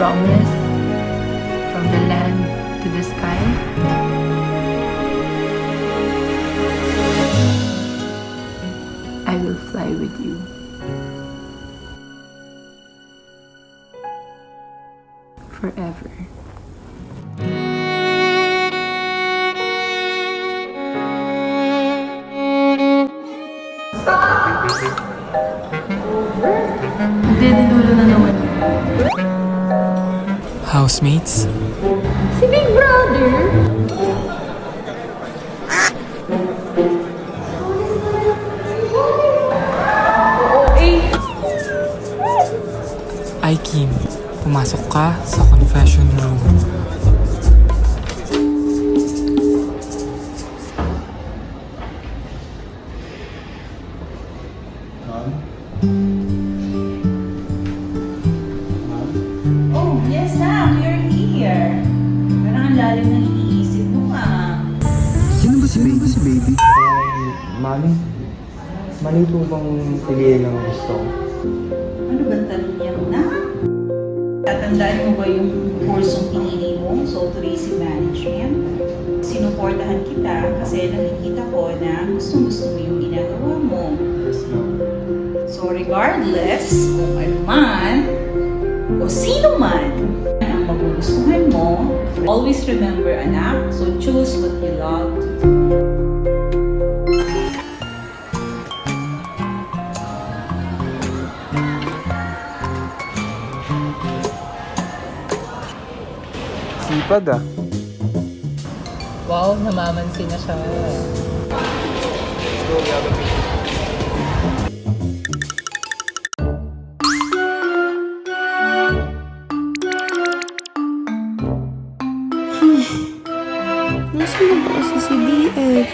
promise, from the land to the sky, I will fly with you. Forever. Nagdedidulo na naman. Housemates? Si Big Brother? Ay, Kim, pumasok ka sa confession room. Oh, yes Sam, you're here. Parang ang lalim ng iniisip mo Sino ba si baby? Mali po bang piliin ng gusto ko? Ano bang tanong niya na? Tatandaan mo ba yung kursong pinili mo sa tourism management? Sinuportahan kita kasi nakikita ko na gusto mo yung ginagawa mo. Yes, ma'am. So regardless kung ano man o sino man ang magugustuhan mo, always remember anak, so choose what you love. Sipag ah. Wow, namamansin na siya. Nasaan na ba kasi si BF?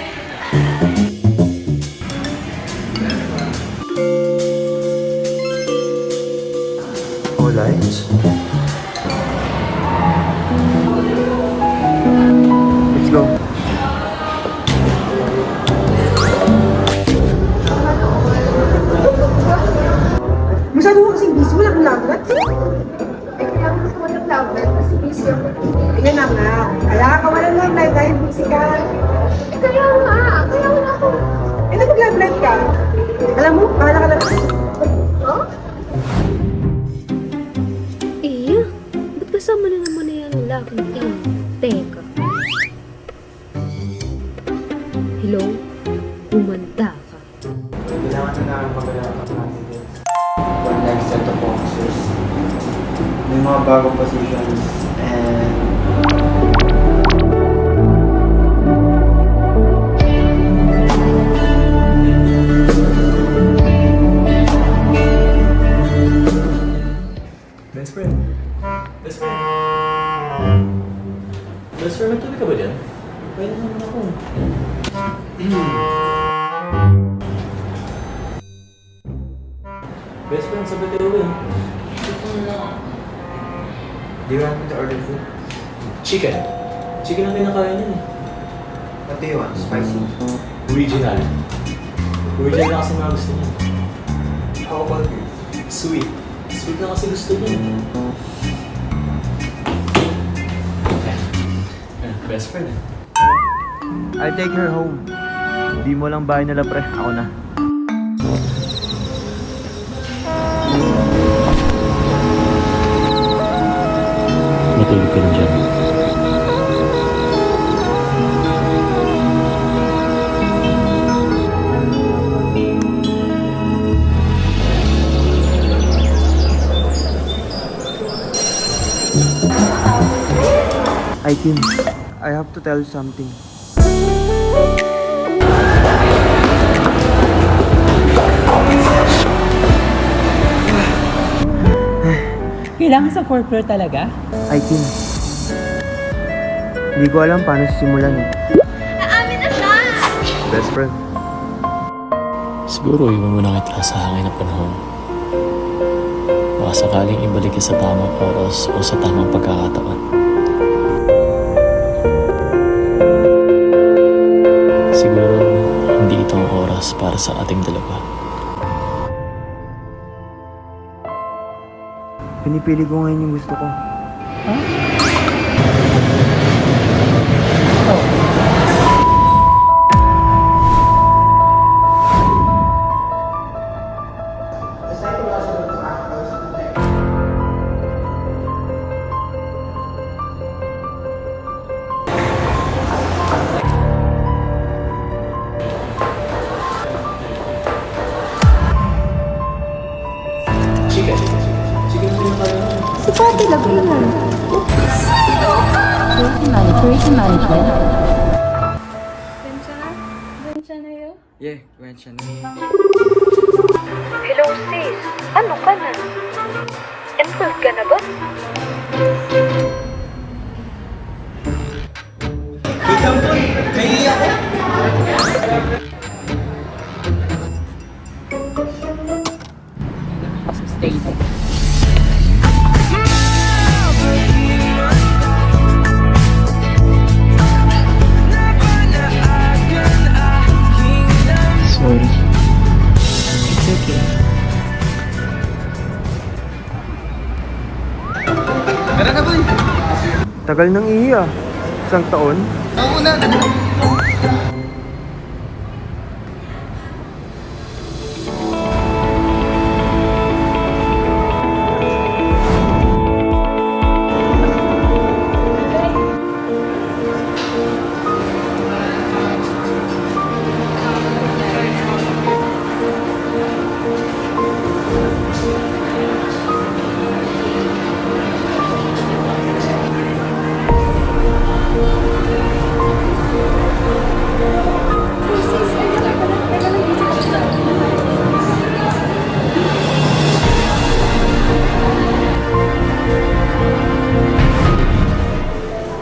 All lights. Let's go. Masyado mo kasing busy, wala kang lagnat. Eh, kaya mo gusto mo ng lagnat kasi busy ako. Kaya na nga. Kaya ka wala lang live dahil busy ka. Eh, kaya nga. Kaya wala ako. Eh, nag-live ka. Alam mo, bahala ka lang. Oh? Eh, ba't kasama na naman na yan laking yan? Teka. Hello? Kumanta ka. Kailangan na namin mag-alala ng candidates. For next set of officers. May mga bagong positions and Best friend. Best friend. Best friend, nagtuloy ka ba dyan? Pwede naman ako. Best friend, sabi tayo ba? do you want me to order food? Chicken. Chicken ang kinakain yan eh. What do you want? Spicy? Original. Original na kasi mga gusto niya. How about you? Sweet. Sweet na kasi gusto niya. Best friend eh. I'll take her home. Di mo lang bahay nila pre, ako na. Matulog ka na dyan. Kim, I have to tell you something. Kailangan sa 4th floor talaga? Kim, hindi ko alam paano simulan eh. Naamin na siya! Best friend. Siguro iwan mo na kita sa hangin na panahon. Baka sakaling ibalik ka sa tamang oras o sa tamang pagkakataon. Siguro hindi ito ang oras para sa ating dalawa. Pinipili ko ngayon yung gusto ko. Si Pati Laguna. Tourism management. Yeah, went siya na. Hello sis, ano ka na? Enrolled ka na ba? Sorry. It's okay. Tagal nang iya. Isang taon?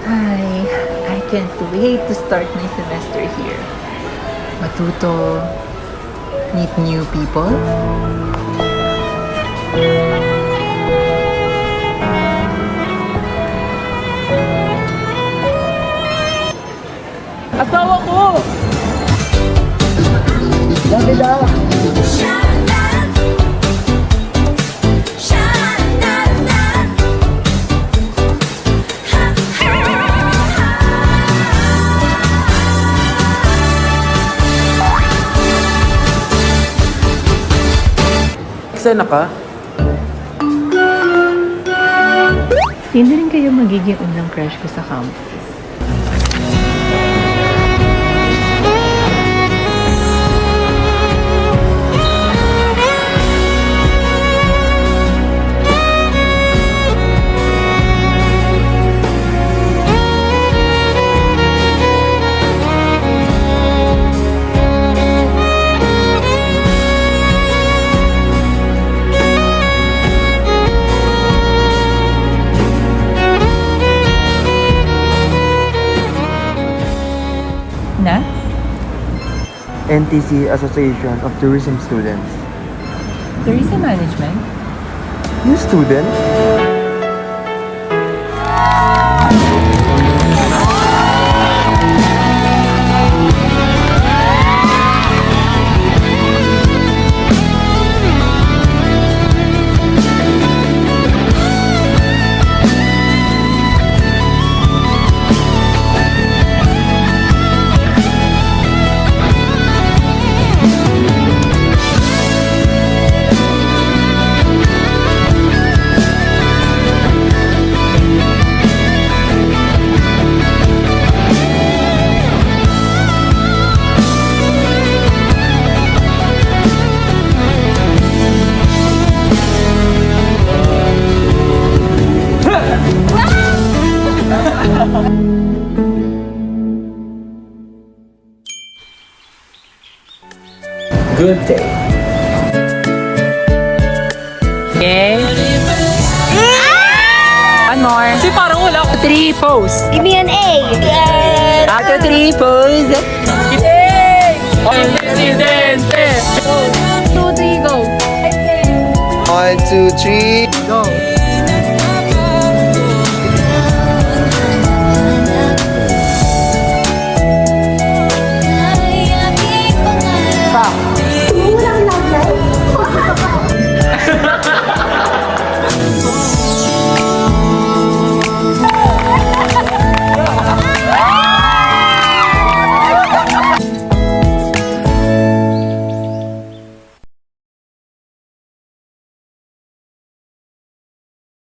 Hi, I can't wait to start my semester here. Matuto, meet new people. Asawa ko! Eksena ka? Sino rin kayo magiging unang crush ko sa campus? Na? NTC Association of Tourism Students. Tourism management? You student? Good day. Okay. One more. Kasi parang wala ko. 3 pose. Give me an A! After 3 pose. Presidente! 2, 3, go! 1, 2, 3, go!